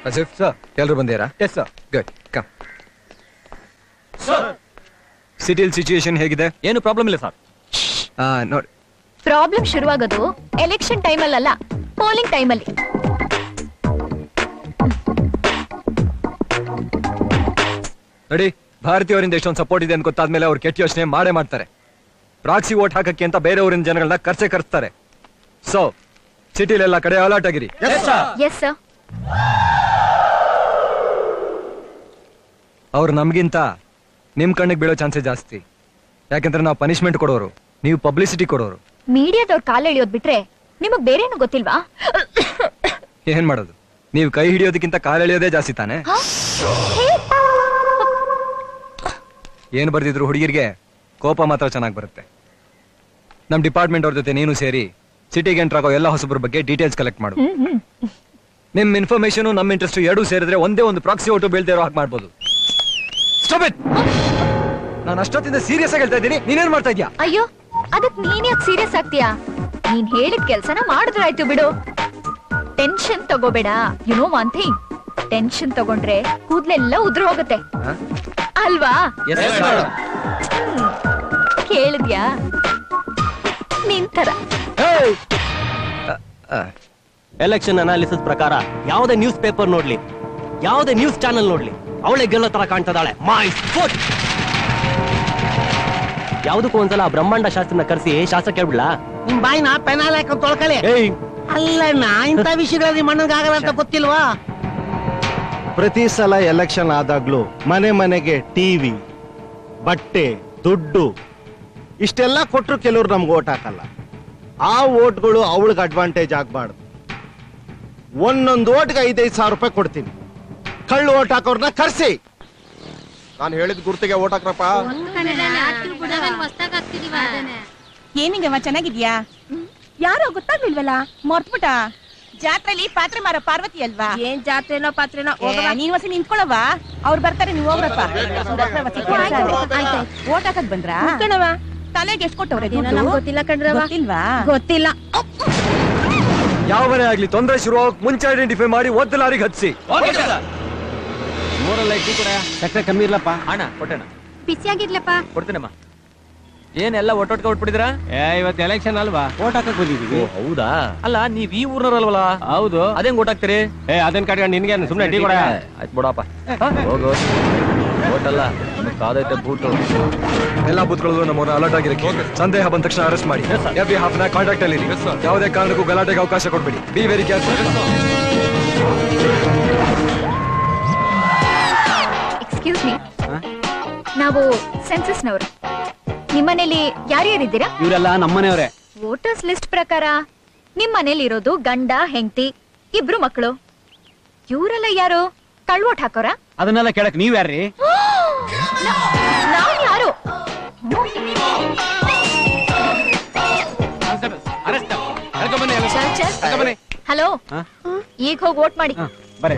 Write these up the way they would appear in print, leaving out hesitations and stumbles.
Asif, sir. Elru bandera? Yes, sir. Good. Come. Sir. City situation ಹೇಗಿದೆ? ಏನು problem ಇಲ್ಲ sir. ನೋಡಿ. Problem ಶುರುವಾಗೋದು election ಟೈಮಲ್ಲಿ ಅಲ್ಲ, ಪೋಲಿಂಗ್ ಟೈಮಲ್ಲಿ. ನೋಡಿ, ಭಾರತೀಯವರಿಂದ ಎಷ್ಟೊಂದು ಸಪೋರ್ಟ್ ಇದೆ ಅಂತ ಗೊತ್ತಾದ್ಮೇಲೆ ಅವ್ರು ಕೆಟ್ಟ ಯೋಚನೆ ಮಾಡೇ ಮಾಡ್ತಾರೆ. ಪ್ರಾಕ್ಸಿ ವೋಟ್ ಹಾಕಕ್ಕೆ ಅಂತ ಬೇರೆಯವರಿನ ಜನಗಳನ್ನ ಕರ್ಸ್ತಾರೆ. ಸೊ ಸಿಟಿಲೆಲ್ಲ ಕಡೆ ಅಲರ್ಟ್ ಆಗಿರಿ. Yes sir. ಅವ್ರು ನಮ್ಗಿಂತ ನಿಮ್ ಕಣ್ಣಿಗೆ ಬೀಳೋ ಚಾನ್ಸಸ್ ಜಾಸ್ತಿ. ಯಾಕಂದ್ರೆ ನಾವು ಪನಿಷ್ಮೆಂಟ್ ಕೊಡೋರು, ನೀವು ಪಬ್ಲಿಸಿಟಿ ಕೊಡೋರು. ಮೀಡಿಯಾದವ್ರು ಕಾಲ್ ಎಳಿಯೋದ್ ಬಿಟ್ರೆ ನಿಮಗ್ ಬೇರೇನು ಗೊತ್ತಿಲ್ವಾ? ಏನ್ ಮಾಡೋದು, ನೀವು ಕೈ ಹಿಡಿಯೋದಕ್ಕಿಂತ ಕಾಲ್ ಎಳೆಯೋದೇ ಜಾಸ್ತಿ ತಾನೆ. ಏನ್ ಬರ್ದಿದ್ರು ಹುಡುಗಿರ್ಗೆ ಕೋಪ ಮಾತ್ರ ಚೆನ್ನಾಗಿ ಬರುತ್ತೆ. ನಮ್ ಡಿಪಾರ್ಟ್ಮೆಂಟ್ ಅವ್ರ ಜೊತೆ ನೀನು ಸೇರಿ ಸಿಟಿಗೆ ಎಂಟರ್ ಆಗೋ ಎಲ್ಲ ಹೊಸಬ್ರ ಬಗ್ಗೆ ಡೀಟೇಲ್ಸ್ ಕಲೆಕ್ಟ್ ಮಾಡು. ನಿಮ್ ಇನ್ಫಾರ್ಮೇಶನ್ ನಮ್ ಇಂಟ್ರೆಸ್ಟ್ ಎರಡೂ ಸೇರಿದ್ರೆ ಒಂದೇ ಒಂದು ಪ್ರಾಕ್ಸಿ ಓಟು ಬೀಳ್ದೇ ಇರೋ ಹಾಗೆ ಮಾಡ್ಬೋದು. ನಾನು ಅಷ್ಟೊತ್ತಿಂದ ಸೀರಿಯಸ್ ಆಗಿ ಹೇಳ್ತಾ ಇದ್ದೀನಿ, ನೀನೇನ್ ಮಾಡ್ತಾ ಇದ್ಯಾ? ಅಯ್ಯೋ, ಅದಕ್ ನೀನ್ ಯಾಕೆ ಸೀರಿಯಸ್ ಆಗ್ತೀಯಾ? ನೀನ್ ಹೇಳಿದ ಕೆಲ್ಸನ ಮಾಡಿದ್ರಾಯ್ತು ಬಿಡು. ಟೆನ್ಷನ್ ತಗೋಬೇಡ. You know one thing, tension ತಗೊಂಡ್ರೆ ಕೂದ್ಲೆಲ್ಲ ಉದ್ರ ಹೋಗುತ್ತೆ ಅಲ್ವಾ? ಕೇಳಿದ್ಯಾ? ನಿಂತರ ಎಲೆಕ್ಷನ್ ಅನಾಲಿಸಿಸ್ ಪ್ರಕಾರ ಯಾವುದೇ ನ್ಯೂಸ್ ಪೇಪರ್ ನೋಡ್ಲಿ, ಯಾವುದೇ ನ್ಯೂಸ್ ಚಾನೆಲ್ ನೋಡ್ಲಿ, ಅವಳೆ ಗೆಲ್ಲೋ ತರ ಕಾಣ್ತದಾಳೆ. My foot. ಯಾವುದಕ್ಕೂ ಒಂದ್ಸಲ ಬ್ರಹ್ಮಾಂಡ ಶಾಸ್ತ್ರನ ಕರೆಸಿ ಶಾಸ್ತ್ರ ಕೇಳ್ಬಿಡ್ಲಾ? ನಿಮ್ ಬಾಯಿನ ಪೆನಾಲ್ ಹಾಕೊಂಡು ತೊಳ್ಕಳಿ. ಅಲ್ಲಣ್ಣ, ಇಂಥ ವಿಷಯಗಳಲ್ಲಿ ಮಣ್ಣಗಾಗಲ್ಲ ಅಂತ ಗೊತ್ತಿಲ್ವಾ? ಪ್ರತಿ ಸಲ ಎಲೆಕ್ಷನ್ ಆದಾಗ್ಲೂ ಮನೆ ಮನೆಗೆ ಟಿವಿ, ಬಟ್ಟೆ, ದುಡ್ಡು ಇಷ್ಟೆಲ್ಲ ಕೊಟ್ರು ಕೆಲವ್ರು ನಮ್ಗೆ ಓಟ್ ಹಾಕಲ್ಲ. ಆ ಓಟ್ಗಳು ಅವಳಿಗೆ ಅಡ್ವಾಂಟೇಜ್ ಆಗ್ಬಾರ್ದು. ಒಂದೊಂದು ಓಟ್ಗೆ 5,000 ರೂಪಾಯಿ ಕೊಡ್ತೀನಿ. ಕಳ್ಳು ಓಟ್ ಹಾಕೋರ್ನ ಕರ್ಸಿ. ನಾನು ಹೇಳಿದ ಗುರ್ತಿಗೆ ಓಟ್ ಹಾಕ್ರಪ್ಪ. ಏನಿಗವ, ಚೆನ್ನಾಗಿದ್ಯಾ? ಯಾರೋ ಗೊತ್ತಾಗ್ಲಿಲ್ವಲ್ಲ, ಮರ್ತ್ಬಿಟ್ಟ. ಜಾತ್ರೆಲಿ ಪಾತ್ರೆ ಮಾರ ಪಾರ್ವತಿ ಅಲ್ವಾ? ಏನ್ ಜಾತ್ರೆನೋ ಪಾತ್ರೆನೋ, ನೀನ್ ವಸಿ ನಿಂತ್ಕೊಳ್ಳವ, ಅವ್ರು ಬರ್ತಾರೆ, ನೀವು ಹೋಗ್ರಪ್ಪ. ಓಟ್ ಹಾಕಕ್ ಬಂದ್ರಾ? ತಲೆಗೆ ಎಷ್ಟು ಕೊಟ್ಟವ್ರೆ? ಗೊತ್ತಿಲ್ಲ ಕಣ್ರವ. ಗೊತ್ತಿಲ್ವಾ? ಗೊತ್ತಿಲ್ಲ. ಯಾವನೇ ಆಗ್ಲಿ ತೊಂದರೆ ಶುರು ಮುಂಚೆ ಐಡೆಂಟಿಫೈ ಮಾಡಿ ಒದ್ದು ಲಾರಿಗೆ ಹಚ್ಚಿ. ಸಕ್ಕರೆ ಕಮ್ಮಿ ಇರ್ಲಪ್ಪ. ಅಣ್ಣ ಕೊಟ್ಟಣ, ಬಿಸಿಯಾಗಿರ್ಲಪ್ಪ. ಕೊಡ್ತೇನಮ್ಮ. ಏನೆಲ್ಲ ಒಟ್ಟೊಟ್ಟಿಗೆ ಹೊಟ್ಬಿಟ್ಟಿದ್ರಾ? ಇವತ್ತು ಎಲೆಕ್ಷನ್ ಅಲ್ವಾ, ಓಟ್ ಹಾಕಕ್ ಬಂದಿದೀವಿ. ಹೌದಾ? ಅಲ್ಲ, ನೀವ್ ಈ ಊರ್ನವ್ರಲ್ವಲ್ಲ? ಹೌದು. ಅದೇನ್ ಓಟ್ ಹಾಕ್ತೀರಿ? ಅದನ್ ಕಟ್ಕೊಂಡು ನಿನ್ಗೆ ಸುಮ್ನೆ ಟೀ ಕೊಡ. ಆಯ್ತು ಬಿಡಪ್ಪ, ಹೋಗು. ಓಟ್ ಅಲ್ಲ, ಕಾದೈತೆ ಬೂಟು. ಎಲ್ಲಾ ಬೂತ್ಗಳು ನಮ್ಮನ್ನ ಅಲರ್ಟ್ ಆಗಿರಕ್ಕೆ. ಸಂದೇಹ ಬಂದ ತಕ್ಷಣ ಅರೆಸ್ಟ್ ಮಾಡಿ. ಎವ್ರಿ ಹಾಫ್ ನ ಕಾಂಟ್ಯಾಕ್ಟ್ ಅಲ್ಲಿ ಯಾವುದೇ ಕಾರಣಕ್ಕೂ ಗಲಾಟೆಗೆ ಅವಕಾಶ ಕೊಡ್ಬೇಡಿ. Be very careful. Excuse me, ನಾವು ಸೆನ್ಸಸ್ನವರು. ನಿಮ್ಮನೇಲಿ ಯಾರ್ಯಾರಿದ್ದೀರಾ? ಇವರೆಲ್ಲ ನಮ್ಮನೆಯವರೇ. ವೋಟರ್ಸ್ ಲಿಸ್ಟ್ ಪ್ರಕಾರ ನಿಮ್ಮನೇಲಿ ಇರೋದು ಗಂಡ, ಹೆಂಡತಿ, 2 ಮಕ್ಕಳು. ಇವರೆಲ್ಲ ಯಾರು? ಕಳ್ವೋಟ್ ಹಾಕೋರ? ಅದನ್ನೆಲ್ಲ ಕೇಳಕ್ ನೀವ್ ಯಾರ್ರಿ? ನಾವ್ ಯಾರು? ಹಲೋ, ಈಗ ಹೋಗಿ ವೋಟ್ ಮಾಡಿ. ಬರೇ.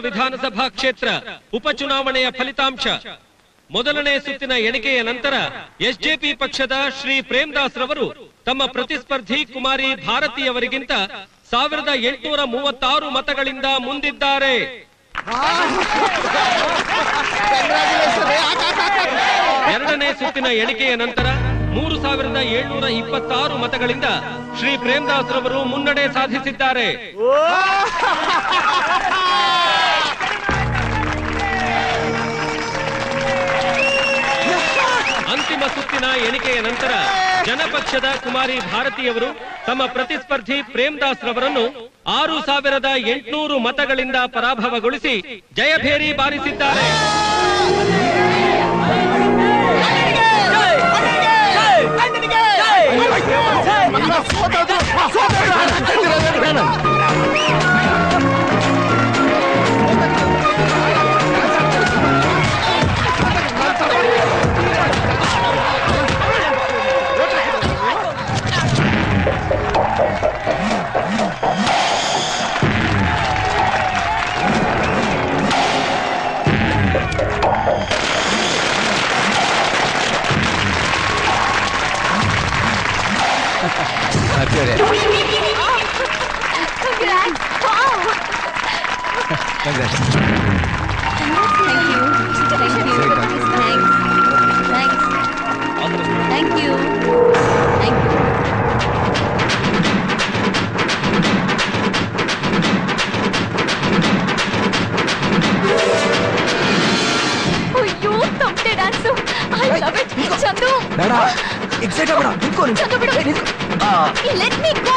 ವಿಧಾನಸಭಾ ಕ್ಷೇತ್ರ ಉಪಚುನಾವಣೆಯ ಫಲಿತಾಂಶ. ಮೊದಲನೇ ಸುತ್ತಿನ ಎಣಿಕೆಯ ನಂತರ ಎಸ್ಜೆಪಿ ಪಕ್ಷದ ಶ್ರೀ ಪ್ರೇಮದಾಸ್ ರವರು ತಮ್ಮ ಪ್ರತಿಸ್ಪರ್ಧಿ ಕುಮಾರಿ ಭಾರತಿಯವರಿಗಿಂತ 1836 ಮತಗಳಿಂದ ಮುಂದಿದ್ದಾರೆ. ಎರಡನೇ ಸುತ್ತಿನ ಎಣಿಕೆಯ ನಂತರ 3726 ಮತಗಳಿಂದ ಶ್ರೀ ಪ್ರೇಮದಾಸ್ ರವರು ಮುನ್ನಡೆ ಸಾಧಿಸಿದ್ದಾರೆ. ಅಂತಿಮ ಸುತ್ತಿನ ಎಣಿಕೆಯ ನಂತರ ಜನಪಕ್ಷದ ಕುಮಾರಿ ಭಾರತಿಯವರು ತಮ್ಮ ಪ್ರತಿಸ್ಪರ್ಧಿ ಪ್ರೇಮದಾಸ್ ರವರನ್ನು 6800 ಮತಗಳಿಂದ ಪರಾಭವಗೊಳಿಸಿ ಜಯಭೇರಿ ಬಾರಿಸಿದ್ದಾರೆ. ಅಯ್ಯೋ ತಮಟೆ dance I love it Chandu ಬೇಡ ಎಕ್ಸೈಟ್ ಆಗ್ಬೇಡ ನಿಂತ್ಕೋ ಚಂದು ಬಿಡು ಲೆಟ್ ಮೀ ಗೋ